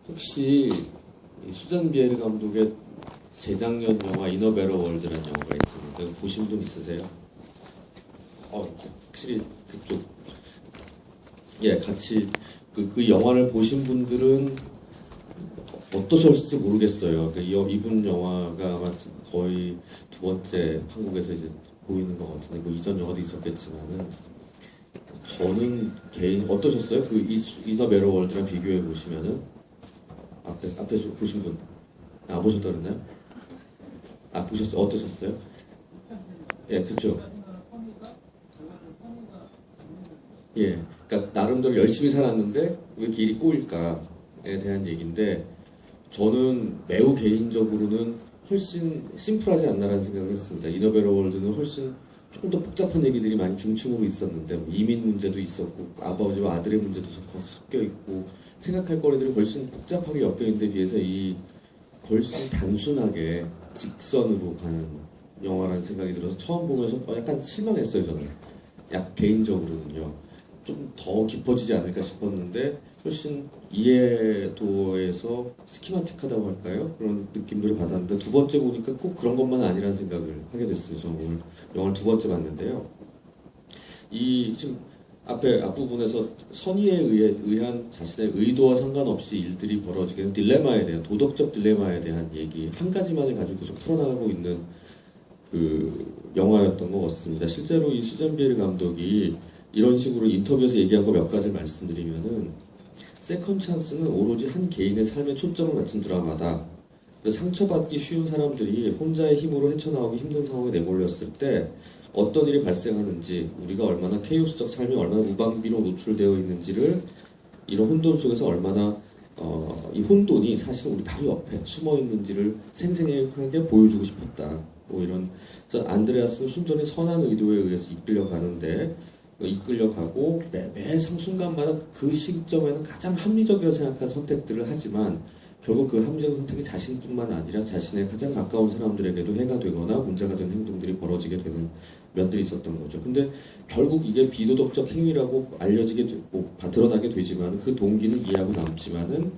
혹시 이 수잔 비에르 감독의 재작년 영화 이너 베러 월드라는 영화가 있습니다. 이거 보신 분 있으세요? 확실히 그쪽 같이 그 영화를 보신 분들은 어떠실지 모르겠어요. 이분 영화가 아마 거의 두 번째 한국에서 이제 보이는 것 같은데 뭐 이전 영화도 있었겠지만은 저는 개인 어떠셨어요? 그 이너 베러 월드랑 비교해 보시면은 앞에 보신 분 안 보셨다 그랬나요? 보셨어요? 어떠셨어요? 예, 그렇죠. 예, 그러니까 나름대로 열심히 살았는데 왜 길이 꼬일까에 대한 얘기인데 저는 매우 개인적으로는 훨씬 심플하지 않나라는 생각을 했습니다. 이너 베러 월드는 훨씬 조금 더 복잡한 얘기들이 많이 중층으로 있었는데 뭐 이민 문제도 있었고 아버지와 아들의 문제도 섞여 있고 생각할 거리들이 훨씬 복잡하게 엮여 있는 데 비해서 이 훨씬 단순하게 직선으로 가는 영화라는 생각이 들어서 처음 보면서 약간 실망했어요. 저는 개인적으로는요. 좀 더 깊어지지 않을까 싶었는데 훨씬 이해도에서 스키마틱하다고 할까요? 그런 느낌들을 받았는데 두 번째 보니까 꼭 그런 것만 아니라는 생각을 하게 됐어요. 저는 오늘 영화를 두 번째 봤는데요. 지금 앞부분에서 선의에 의한 자신의 의도와 상관없이 일들이 벌어지게 되는 딜레마에 대한 도덕적 딜레마에 대한 얘기 한 가지만을 가지고 계속 풀어나가고 있는 그 영화였던 것 같습니다. 실제로 이 수잔 비에르 감독이 이런 식으로 인터뷰에서 얘기한 거 몇 가지 말씀드리면은 세컨 찬스는 오로지 한 개인의 삶에 초점을 맞춘 드라마다. 상처받기 쉬운 사람들이 혼자의 힘으로 헤쳐나오기 힘든 상황에 내몰렸을 때 어떤 일이 발생하는지, 우리가 얼마나 케이오스적 삶이 얼마나 무방비로 노출되어 있는지를 이런 혼돈 속에서 얼마나 이 혼돈이 사실 우리 바로 옆에 숨어 있는지를 생생하게 보여주고 싶었다. 뭐 이런. 그래서 안드레아스는 순전히 선한 의도에 의해서 이끌려가고 매 순간마다 그 시점에는 가장 합리적이라고 생각한 선택들을 하지만 결국 그 합리적 선택이 자신뿐만 아니라 자신의 가장 가까운 사람들에게도 해가 되거나 문제가 되는 행동들이 벌어지게 되는 면들이 있었던 거죠. 근데 결국 이게 비도덕적 행위라고 드러나게 되지만 그 동기는 이해하고 남지만은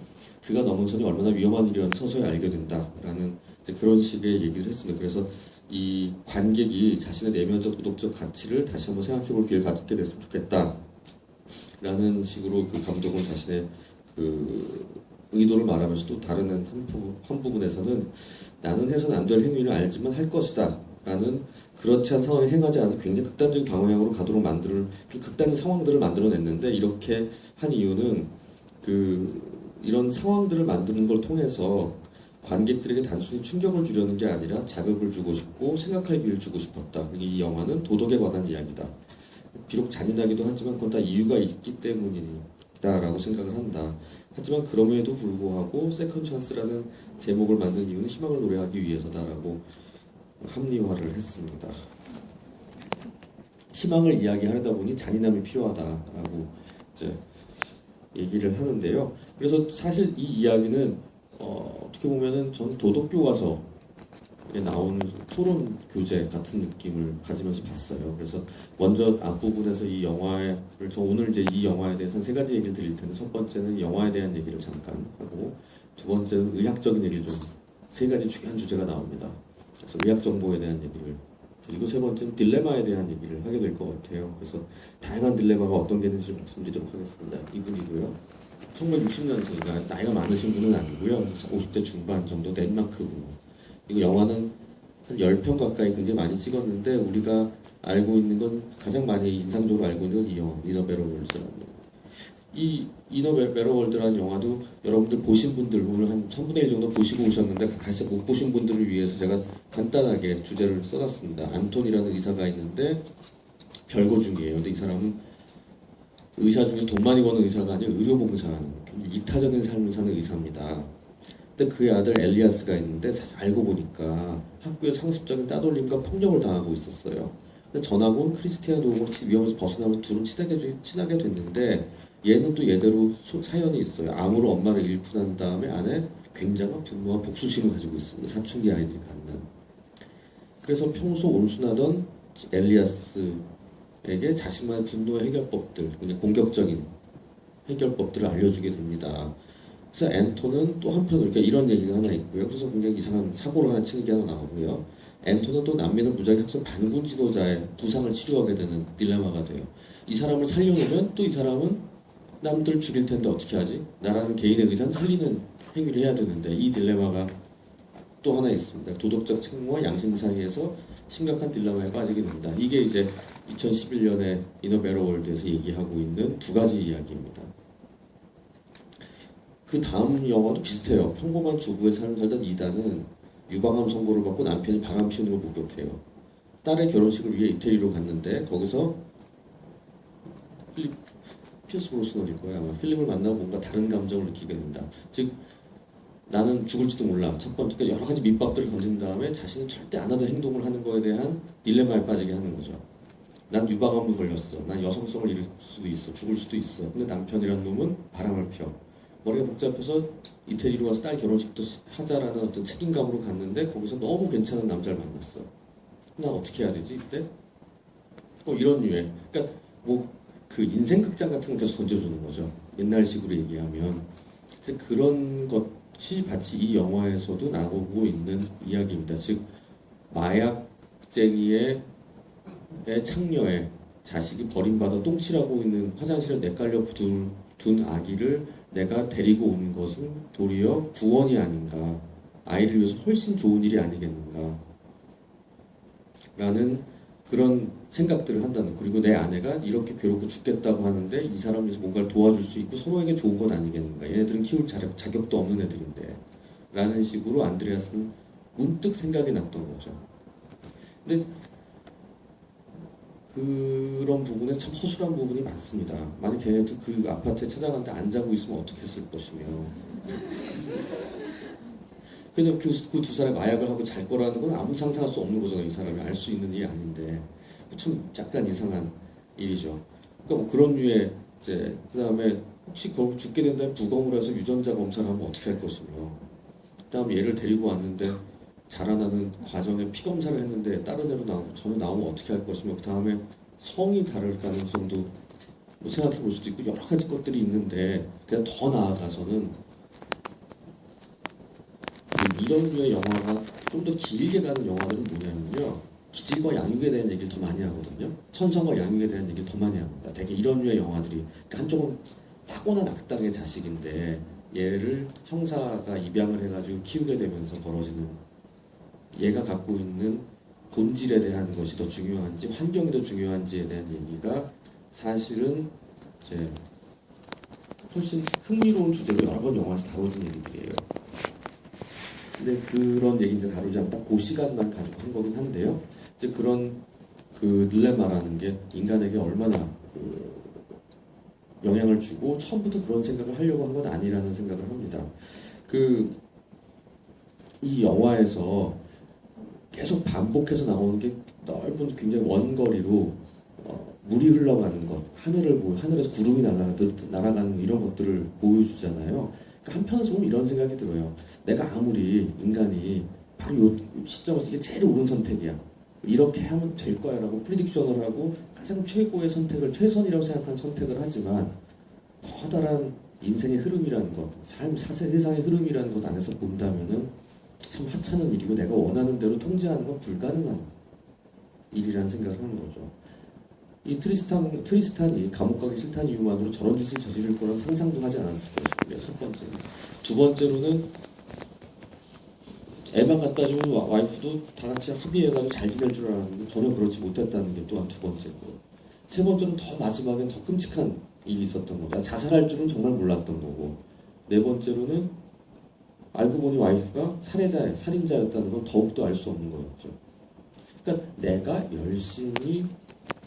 그가 넘은 선이 얼마나 위험한 일이었는지 서서히 알게 된다라는 그런 식의 얘기를 했습니다. 그래서 이 관객이 자신의 내면적 도덕적 가치를 다시 한번 생각해볼 기회를 갖게 됐으면 좋겠다 라는 식으로 그 감독은 자신의 그 의도를 말하면서 또 다른 한 부분에서는 나는 해서는 안 될 행위를 알지만 할 것이다 라는 그렇지 않은 상황에 행하지 않아서 굉장히 극단적인 방향으로 가도록 극단적인 상황들을 만들어냈는데 이렇게 한 이유는 이런 상황들을 만드는 걸 통해서 관객들에게 단순히 충격을 주려는 게 아니라 자극을 주고 싶고 생각할 기회를 주고 싶었다. 이 영화는 도덕에 관한 이야기다. 비록 잔인하기도 하지만 그건 다 이유가 있기 때문이다라고 생각을 한다. 하지만 그럼에도 불구하고 세컨 찬스라는 제목을 만든 이유는 희망을 노래하기 위해서다라고 합리화를 했습니다. 희망을 이야기하려다 보니 잔인함이 필요하다라고 이제 얘기를 하는데요. 그래서 사실 이 이야기는 어떻게 보면은 전 도덕교과서에 나오는 토론 교재 같은 느낌을 가지면서 봤어요. 그래서 먼저 앞부분에서 저 오늘 이제 이 영화에 대해서는 세 가지 얘기를 드릴 텐데 첫 번째는 영화에 대한 얘기를 잠깐 하고 두 번째는 의학적인 얘기를 세 가지 중요한 주제가 나옵니다. 그래서 의학 정보에 대한 얘기를 그리고 세 번째는 딜레마에 대한 얘기를 하게 될 것 같아요. 그래서 다양한 딜레마가 어떤 게 있는지 좀 말씀드리도록 하겠습니다. 이분이고요. 1960년생이니까 나이가 많으신 분은 아니고요. 50대 중반 정도 덴마크 분. 이거 영화는 한 10편 가까이 굉장히 많이 찍었는데 우리가 알고 있는 건 가장 많이 인상적으로 알고 있는 건 이 영화 이너 베러 월드라는 영화. 이 이너 베러 월드라는 영화도 여러분들 보신 분들 오늘 한 3분의 1 정도 보시고 오셨는데 다시 못 보신 분들을 위해서 제가 간단하게 주제를 써놨습니다. 안톤이라는 의사가 있는데 별거 중이에요. 근데 이 사람은 의사 중에 돈 많이 버는 의사가 아니라 의료봉사하는 이타적인 삶을 사는 의사입니다. 근데 그의 아들 엘리아스가 있는데 사실 알고 보니까 학교에 상습적인 따돌림과 폭력을 당하고 있었어요. 근데 전하고 온 크리스티아노 위험에서 벗어나면 둘은 친하게 됐는데 얘는 또 얘대로 사연이 있어요. 암으로 엄마를 잃고 난 다음에 안에 굉장한 분노와 복수심을 가지고 있습니다. 사춘기 아이들이 갖는. 그래서 평소 온순하던 엘리아스에게 자신만의 분노의 해결법들, 공격적인 해결법들을 알려주게 됩니다. 그래서 앤토는 또 한편으로 그러니까 이런 얘기가 하나 있고요. 그래서 굉장히 이상한 사고를 하나 치는 게 하나 나오고요. 앤토는 또 난민을 무작위 학생 반군 지도자의 부상을 치료하게 되는 딜레마가 돼요. 이 사람을 살려놓으면 또 이 사람은 남들 죽일 텐데 어떻게 하지? 나라는 개인의 의사는 살리는 행위를 해야 되는데 이 딜레마가 또 하나 있습니다. 도덕적 책무와 양심 사이에서 심각한 딜레마에 빠지게 된다. 이게 이제 2011년에 이너 베러 월드에서 얘기하고 있는 두 가지 이야기입니다. 그 다음 영화도 비슷해요. 평범한 주부의 삶을 살던 이단은 유방암 선고를 받고 남편이 바람 피우는 걸 목격해요. 딸의 결혼식을 위해 이태리로 갔는데 거기서 피어스 브로스넌일 거야 아마. 필립을 만나고 뭔가 다른 감정을 느끼게 된다. 즉 나는 죽을지도 몰라. 첫 번째 여러 가지 밑밥들을 던진 다음에 자신은 절대 안 하던 행동을 하는 거에 대한 딜레마에 빠지게 하는 거죠. 난 유방암을 걸렸어. 난 여성성을 잃을 수도 있어. 죽을 수도 있어. 근데 남편이란 놈은 바람을 펴. 머리가 복잡해서 이태리로 와서 딸 결혼식도 하자라는 어떤 책임감으로 갔는데 거기서 너무 괜찮은 남자를 만났어. 난 어떻게 해야 되지 이때? 이런 류의. 그러니까 뭐 그 인생 극장 같은 걸 계속 던져주는 거죠. 옛날식으로 얘기하면. 그래서 그런 것이 마치 이 영화에서도 나오고 있는 이야기입니다. 즉 마약쟁이의 창녀의 자식이 버림받아 똥칠하고 있는 화장실에 내깔려 둔 아기를 내가 데리고 온 것은 도리어 구원이 아닌가, 아이를 위해서 훨씬 좋은 일이 아니겠는가 라는 그런 생각들을 한다는. 그리고 내 아내가 이렇게 괴롭고 죽겠다고 하는데 이 사람을 위해서 뭔가를 도와줄 수 있고 서로에게 좋은 건 아니겠는가. 얘네들은 키울 자격도 없는 애들인데 라는 식으로 안드레아스는 문득 생각이 났던 거죠. 근데 그런 부분에 참 허술한 부분이 많습니다. 만약 걔네도 그 아파트에 찾아갔는데 안 자고 있으면 어떻게 했을 것이며. 그냥 그 두 사람이 마약을 하고 잘 거라는 건 아무 상상할 수 없는 거잖아요. 이 사람이 알 수 있는 일이 아닌데. 참 약간 이상한 일이죠. 그러니까 뭐 그런 류의 이제 그 다음에 혹시 거기 죽게 된다면 부검을 해서 유전자 검사를 하면 어떻게 할 것이며. 그 다음에 얘를 데리고 왔는데 자라나는 과정에 피 검사를 했는데 다른 애로 전혀 나오면 어떻게 할 것이며. 그 다음에 성이 다를 가능성도 뭐 생각해 볼 수도 있고 여러 가지 것들이 있는데 그냥 더 나아가서는 이런 류의 영화가 좀 더 길게 가는 영화들은 뭐냐면요. 기질과 양육에 대한 얘기를 더 많이 하거든요. 천성과 양육에 대한 얘기를 더 많이 합니다. 되게 이런 류의 영화들이. 그러니까 한쪽은 타고난 악당의 자식인데 얘를 형사가 입양을 해가지고 키우게 되면서 벌어지는 얘가 갖고 있는 본질에 대한 것이 더 중요한지 환경이 더 중요한지에 대한 얘기가 사실은 이제 훨씬 흥미로운 주제로 여러 번 영화에서 다뤄진 얘기들이에요. 근데 그런 얘기 이제 다루지 않고 딱 그 시간만 가지고 한 거긴 한데요. 이제 그런 그 딜레마라는 게 인간에게 얼마나 그 영향을 주고 처음부터 그런 생각을 하려고 한 건 아니라는 생각을 합니다. 이 영화에서 계속 반복해서 나오는 게 넓은 굉장히 원거리로 물이 흘러가는 것, 하늘에서 구름이 날아가는 이런 것들을 보여주잖아요. 그러니까 한편에서 보면 이런 생각이 들어요. 내가 아무리 인간이 바로 요 시점에서 이게 제일 옳은 선택이야. 이렇게 하면 될 거야 라고 프리딕션을 하고 가장 최고의 선택을, 최선이라고 생각한 선택을 하지만 커다란 인생의 흐름이라는 것, 세상의 흐름이라는 것 안에서 본다면은 참 하찮은 일이고 내가 원하는 대로 통제하는 건 불가능한 일이라는 생각을 하는 거죠. 이 트리스탄이 감옥 가기 싫다는 이유만으로 저런 짓을 저지를 거란 상상도 하지 않았을 것입니다. 첫 번째는. 두 번째로는 애만 갖다 주는 와이프도 다 같이 합의해가지고 잘 지낼 줄 알았는데 전혀 그렇지 못했다는 게 또한 두 번째고. 세 번째는 더 마지막엔 더 끔찍한 일이 있었던 거죠. 자살할 줄은 정말 몰랐던 거고. 네 번째로는 알고 보니 와이프가 살인자였다는 건 더욱더 알 수 없는 거였죠. 그러니까 내가 열심히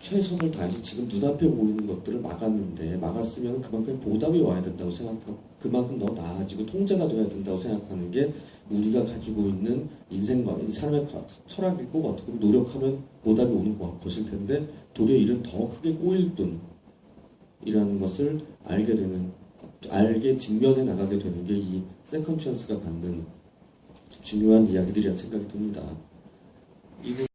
최선을 다해서 지금 눈앞에 보이는 것들을 막았으면 그만큼 보답이 와야 된다고 생각하고 그만큼 더 나아지고 통제가 돼야 된다고 생각하는 게 우리가 가지고 있는 인생과 삶의 철학이고 어떻게 보면 노력하면 보답이 오는 것일 텐데 도리어 일은 더 크게 꼬일 뿐이라는 것을 알게 직면해 나가게 되는 게 이 세컨 찬스가 갖는 중요한 이야기들이라는 생각이 듭니다.